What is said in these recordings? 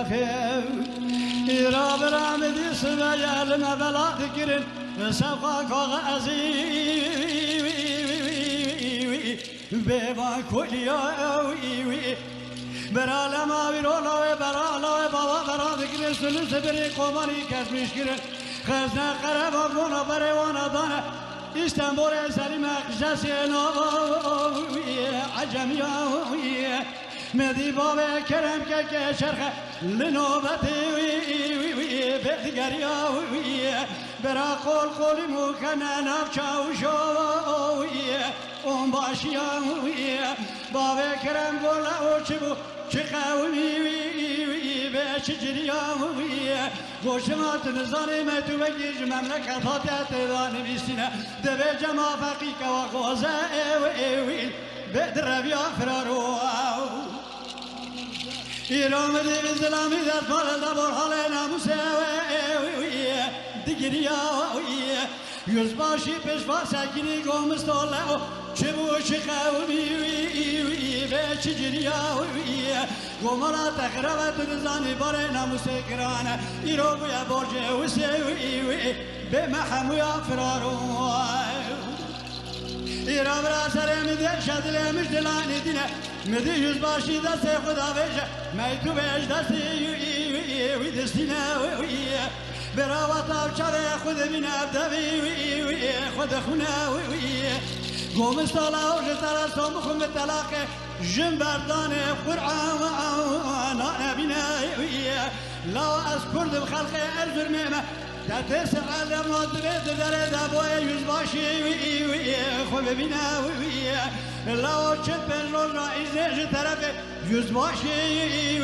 فيه إيرا برامدي سبايا لنا بلا ذكر سبقا كغازي بيبا كليا برا لما بيرولا برا لا بابا برا ذكر سلس بري قمري كشمش كرن خزنا قرب بونا بري وانا دانا استنبول سليم قجاسينا عجميا مدي بابا كرم كشرخ لنوبتي بدقريا برا قول قولي مكنا نفشا وشويا ام باشيا بابا كرم قولا وشبو شقاوي بشجريا وشمات نزاني ما توجيج مملكة تاتي بيسنا دبي جما فقيك وغوزا ويل بدر بيا فرارو إيرام دي بالزلامي ذات فال دبر حالنا مساوي دقريا يزباشي بشفا ساكني قوم استولاو شبو شقاوي بشجريا ومرا تقربت نزاني برينا مسكرانا إيروب يا برجي وسوي بمحمو يا فرارو إيروب راسر مدي شادل مش دلاني دينا مدي يزباشي دستي خدا بيجا ما يتو بيج دستي ويدستينا براوة بشاري خد من أبدبي خد خونا قوم استولا وجترى صومكم بالتلاقي جنبردان قرآن نبينا لا أذكر بخلقي أرجر ميمة تتسع الموت بيت درد أبوي يزباشي خب بنا لا أشد بين رجع إزاج طرفي يزباشي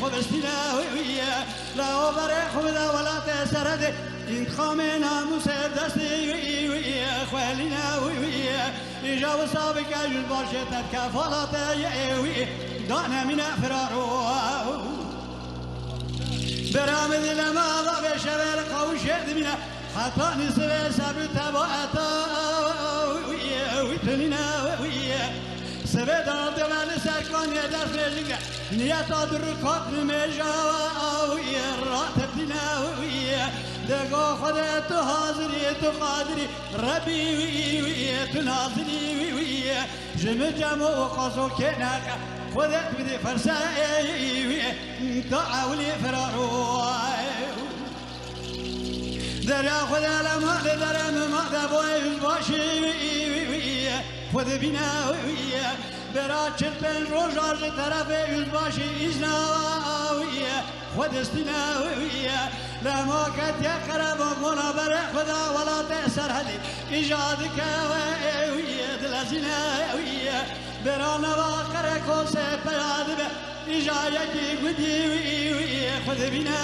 خب استنا لا أبرح خبدا ولا تسرد انتخامنا مسدسي خوالنا إجاب سابق يزباشي تتكفلت دعنا من فرارو برامد لما ضب شبال قوشد منا حتى نسوي سبي تبعتا ويتنينا سبي دار دمال سكان يدرس لجنة نياتا دركات نمجاوا ويراتبنا دقا خدت حاضري تقادري ربي تناظري جمجم وقصو كناك خذت بدي فرساي تعاولي فرارو درا خذ لما درا ما دبوي باشي خذ بنا برا چرپن روزار طرف باشي إزنا خذ استنا لما كت يقرب ولا برا خذا ولا تأسر هدي إيجادك دلزنا برا نواقر كوسه پیاد به ایجایتی گودی خود بینا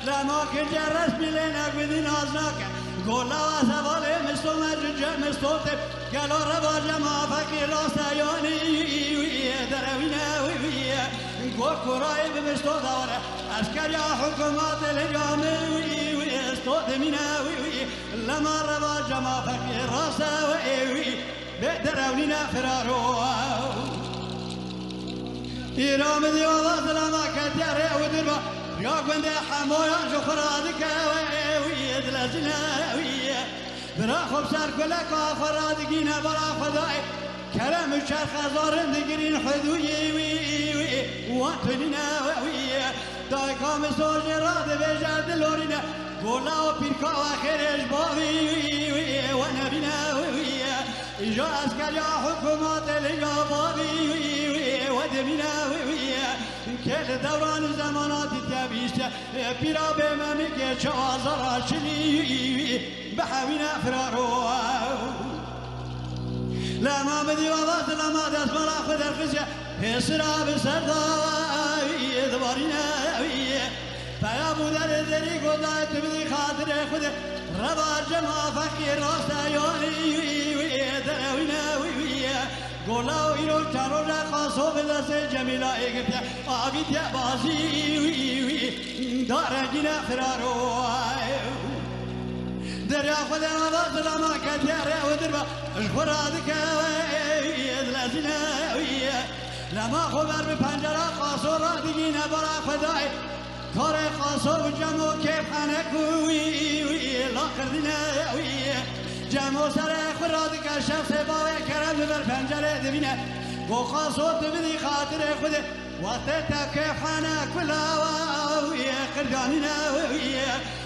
لما که جرس میلنا گودی نازناک گولا و سوال مستو مرجع مستوت گلو رواج ما فقیر راستایانی دروینا گو کرای به مستو داره اسکر یا حکومت لجامی استود مینا لما رواج ما فقیر راستایانی بدرونينا فرارو إيرام دي وضع لما كتير ودربا يا قند حمويا جخرادك ويدلزنا برا خبصار كلك وفرادقين برا خداي كلام الشرخ زارن دقرين حدوي وانتنينا دايكام سوجي راد بجاد لورينا قولا وبيركا وخير اجبابي ونبينا إجا أسكال يا حكومات الإجابابي ودمنا كل دوران زمانات تبيشة بلا بممك شوازر شلي بحوينا فرارو لما بدي وضعت لما دست ملا خد الخزية هسرا بسرداي دبارينا فيا بودر دري قدائت بدي خاطر خد ربا جمع فقير راستايوني قولا ويرو چارو جا خاصو بدست جميلة ايگتيا آبيتيا بازي دارجينا فرارو دريا خدا وضع لما كتير ودربا اشخرادك ادلازينا لما خبر بپنجرا خاصو را دیگی نبرا خدای کار خاصو و جمع که پنکوی لا کردینه جمع سر خورا دیگر شخص باوی کرم بر پنجره دبینه و خاصو تبدی خاطر خود وقت تکه پنکولاوی قردانینه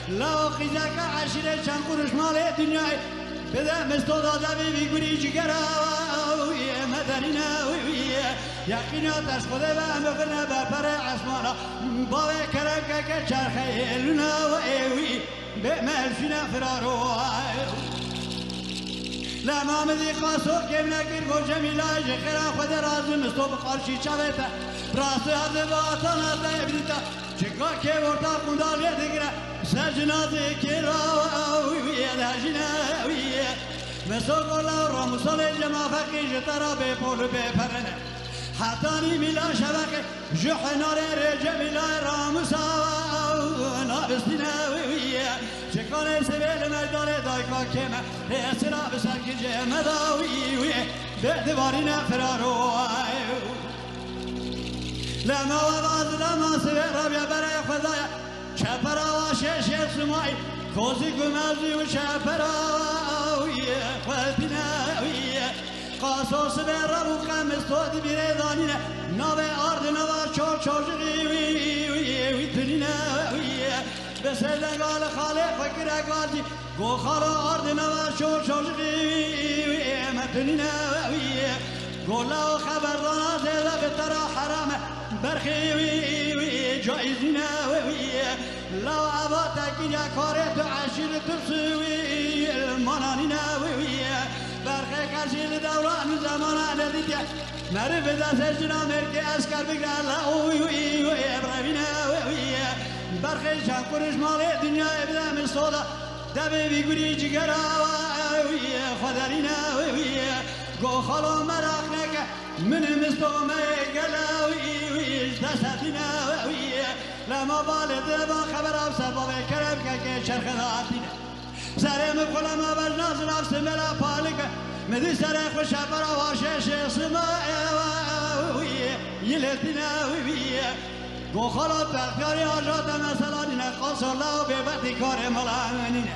لا خیزک عشیره چند قرش مال دنیای بده مستودا بی گوری جگراوی مدنینه یقینا تش خود و مقرنه بپر عصمانا باوی کرم که چرخه لونه و ایوی به ملفینه فراروی لما مدی خاصو کم نکر گو جمیلای جخیرا خود رازو مستو بخارشی چاویتا راستو هد باتانا تایبیتا چکا که ورطا قندالیه دیگره سجنازی که راوی دهجینه مسو قولا و راموسال جمع فقی جترا به پول بپرنه حتانی میلا شبکه جوحنار رجع میلا راموسا نابستینه چکانه سبیل مجدار دایکا کمه ریسرا بسرکی جمع داوی به دوارینه فراروی لما و باز لما سبیل رابیا برای خدایا چپرا و شش سمای کوزی گمازی و چپراوی خلپیناوی قاسوس به ربو خمستو دی بیره دانینه نوه آرد نوه چور چورجغی تنیناوی به سردنگال خالق فکر اگازی گو خالا آرد نوه چور چورجغی متنیناوی گولا و خبردانا زیده به ترا حرامه برخیوی جایزیناوی لو عباتا کجا کارت عشیر ترسوی المانانیناوی برخی کشیل دوران زمان ندیده معرف دست جنا مرکی اسکر بگرد لعوی ابراهیمیناوی برخی شنکرش مال دنیا ابدام سودا دبی بیگوری جگراوی خدریناوی گو خالو مراخ نکه من مستومه گلاوی دستیناوی لما بالده با خبر افسر بابه کرم که چرخ داتینه سرم کلم بجناز نفس ملا پالکه مدی سر خوش برا واشش سماوی یلتیناوی گو خالا تخیاری آجات مثلا دینه قاصر لاو به وقتی کار ملانینه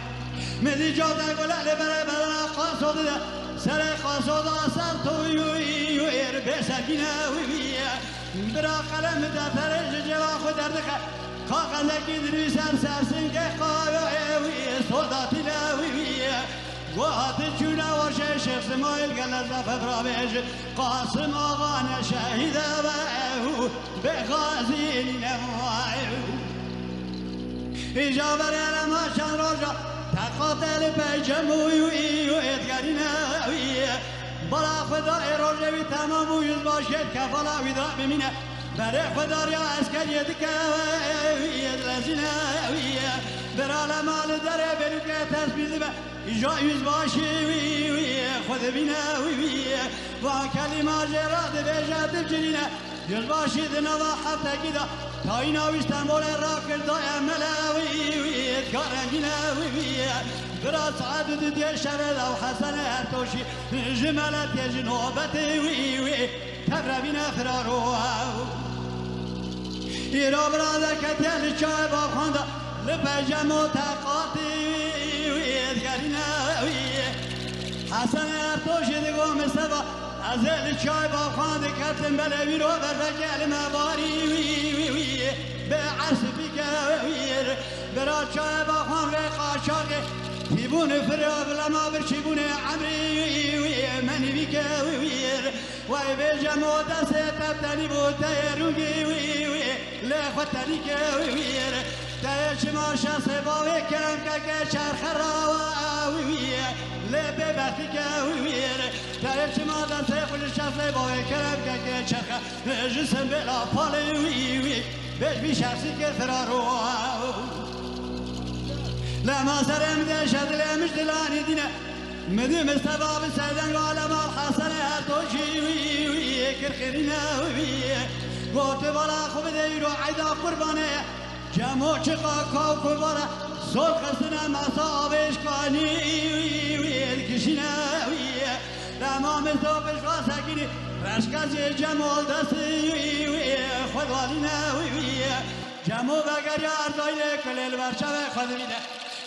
مدی جاده گلال بره بدن قاصر دیده سر قاصر داستر تویوی ویر بسرگیناوی برا قلم دفترش جوا خود دردخه کاغذکی دری سرسین که قایوی سولداتی نوی گوهات چونه و شش سمایل گلزه فبرابش قاسم آغان شهیده و او به غازین نوای ایجا برای ما چند روزا تقاتل پیجموی و ادگاری نوی برا خدای روزوی تمام و یوز باشد کفالا ویدرا بمینه برای خدا ریا اسکریه دکوی لزینوی برای مال داره برو که تسبیل به ایجا یوز باشی خود بینوی و کلمه جراد بجد جرینه یوز باشی دنوا حفته گیده تا این آویستنبول را کردای ملوی کارنگینوی برا سعد دیده شرد و حسن ارتوشی جمالت یه جنوبتی تبربین فرارو ایرا براده کتیل چای با خانده لپجم و تقاطی ادگرینوی حسن ارتوش دیگو مصطفا ازل چای با خانده کتن بلوی رو برفکل مباری به عصبی که برا چای با خان و قاچاق تیبون فراب لما برچیبون عمری منی بیکه وای به جمع دست تبتنی بود تیروگی لخوتنی که تای چما شخص باوی کرم که چرخ راوی لبه بختی که تای چما دست خوش شخص باوی کرم که چرخ جسم بلا پالی بهش بی شخصی که فرارو لما سرم دشت لمش دلانی دینه مدی مستباب سردن قالم حسن هرتوشی کرخیرینه گوت بالا خوب دیرو عیدا قربانه جمع چقا کاو قربانه سول خستنه مصابش کانی کشینه لما مستبابش واسکینی رشکازی جمال دستی خودوالینه جمو بگر یا ارزایل کلیل برشوه خود بیده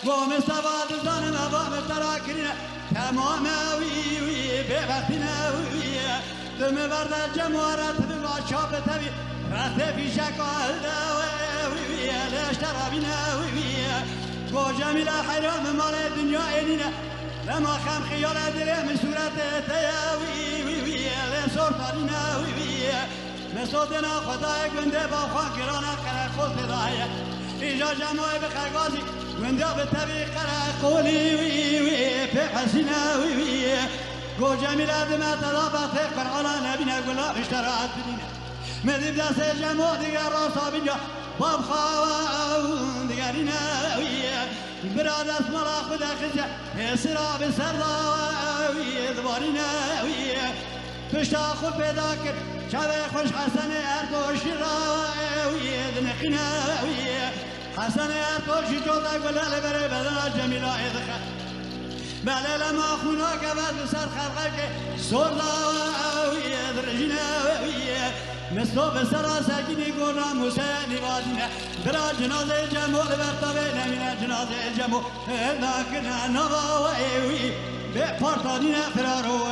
گوم سواد زانم وام تراکرینه تمام وی به وقتینه وی دم برده جموارت بما شاب تبی رت پیشک آلده وی لشترابینه وی گو جمیل حیرام مال دنیا اینینه لما خم خیال درم صورت تیاوی وی وی لسورتانینه وی وی مسودنا خدای گنده با خواه گرانه قره خود دایه ایجا جمعه بخرگازی گنده به طبیق قره قولی وی وی پی حسینه وی وی گو جمیله دمه تدا بخته قرآن نبینه گلا اشتراعت بدینه مدیب دست جمعه دیگر راستا بینجا باب خواهون دیگرینه وی براد اسمالا خود خزه حسرا به سرداوی دوارینه وی پشتا خود پیدا کرد شبه خوش حسن ارتوشی راوی دنقینه وی حسن ارتوشی جودا گلال بره بدن جمیلا ادخه بله لما خونا گود بسر خلقه که زور داوی درجینه وی مستو بسرا سکینی گونا موسیقی نوازینه برا جنازه جمعه برطبه نمینه جنازه جمعه ناکنه نواوی به پارتانینه فرارو